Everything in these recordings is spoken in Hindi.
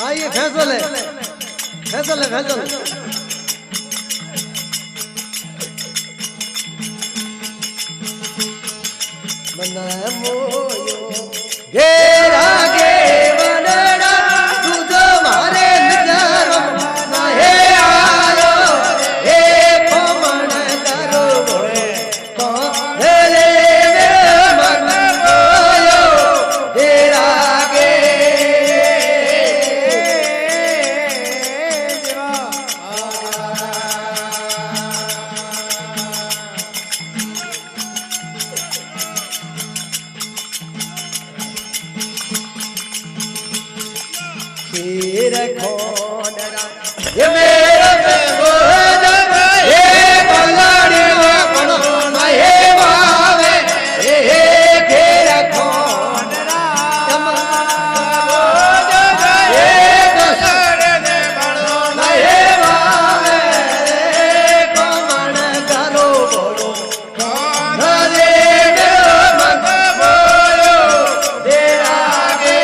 आइए फैसल है फैसल है फैसल मना मोयो घेरा गे वनड़ा तुझो मारे नजारो ना हे आयो हे कोमण करो बोले तो हे मन मोयो घेरा गे खीर खोडरा ये मेरा बेगोद ये बलाड़ी अपनो ना ये बावे ये खीर खोडरा ये बलाड़ी ने बनो ना ये बावे कोमण करो बोलो ना दे मन बोलो तेरा गे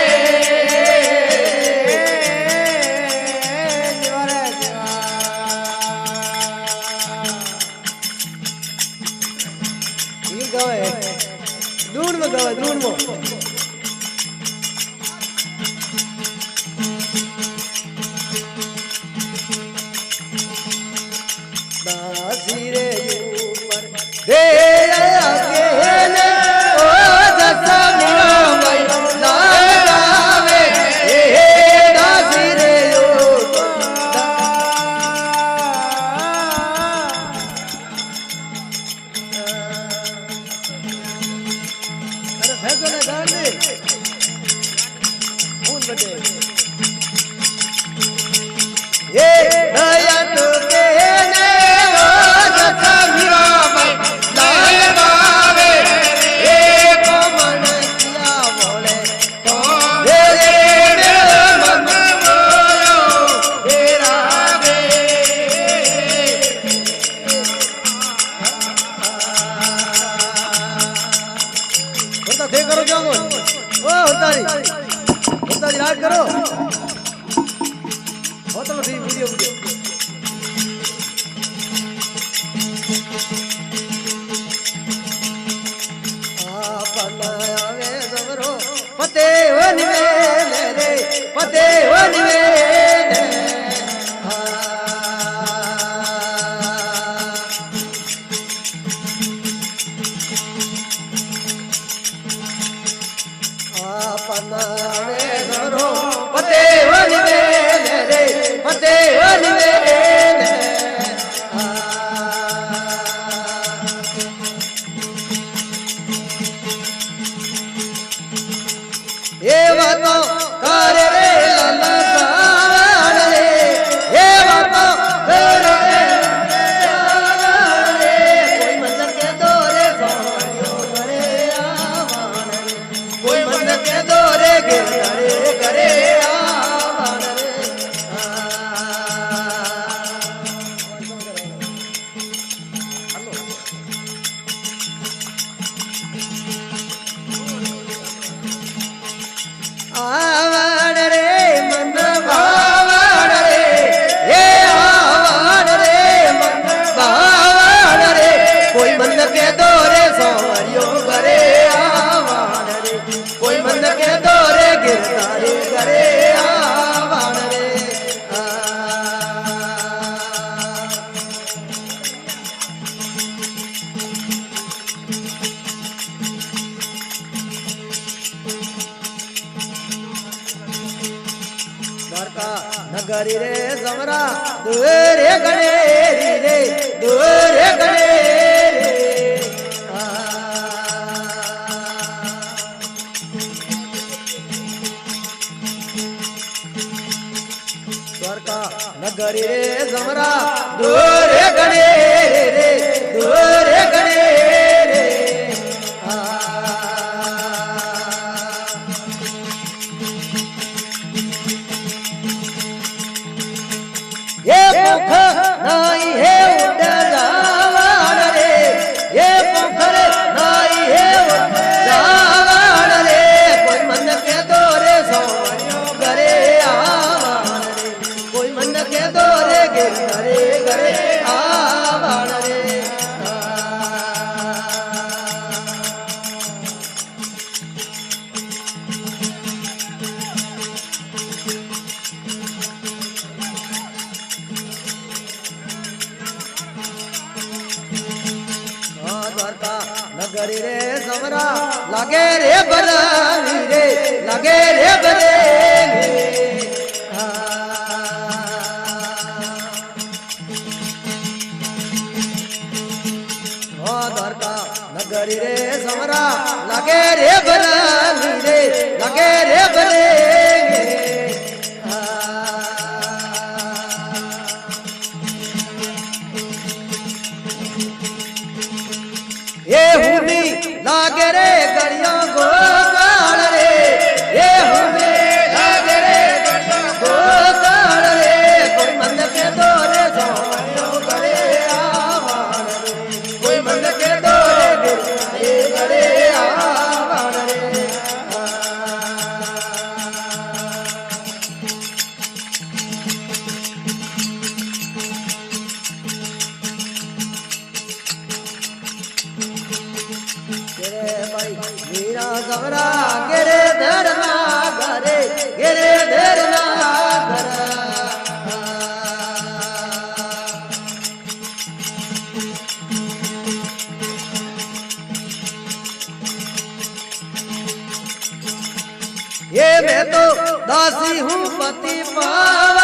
दूर में गवा दूर में दासीरे ऊपर दे आके ने ओ जसा मिला भाई लावे ए दासीरे फैसल है गाने कौन बटे ये दया तो कहने ओ जसा मिला भाई लाल बावे ये कोमण किया बोले तो ये मन बोलो तेरा गे होता थे करो जाओ ओ होतारी राज करो होता लो वीडियो आपन आवे जबरो पते वन में रे पते वन में आपन आवे जबरो पते वन नगरी रे समरा दुरे गणेरी रे दुरे गणेरी द्वारका नगरी रे समरा दुरे गणेरी रे दुरे गणेरी ये पोखर नाई है उड़ जावान रे ये पोखर नाई है उड़ जावान रे कोई मन के दोरे सोनियो करे आवान रे कोई मन के दोरे गिरे करे आवान रे द्वारका नगरी रे समरा लागे रे बरानी रे लागे रे बरेली द्वारका नगरी रे समरा लागे रे बरानी रे लागे रे बरेली ये हुनी लागे रे गड़िया गोगाल रे ये हुनी लागे रे गड़िया गोगाल रे कोई मन के दोरे सोनियो करे आवान रे कोई मन के दोरे गिरे करे आवान रे मीरा समरा गिरे धरना घरे गिरे धरना घर ये मैं तो दासी हूँ पति पावा